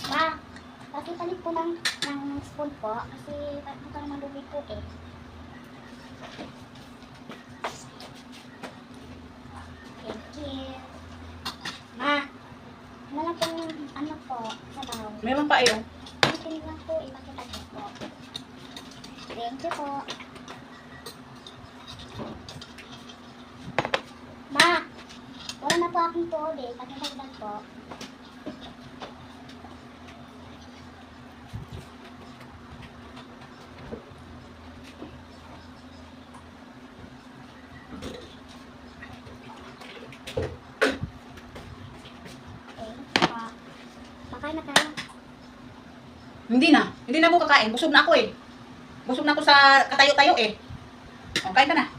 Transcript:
Ma, pakipalit po ng spoon po kasi baka naman lumig po eh. Thank you. Ma, ano lang po ano po, sabaw. Meron pa eh. Ito lang po, ipakipalit po. Thank you po. Ma, wala na po akong tubig. Pakipalit po. Makain na tayo. Hindi na. Hindi na ako kakain. Busog na ako eh. Busog na ako sa katayo-tayo eh. O, kain ka na.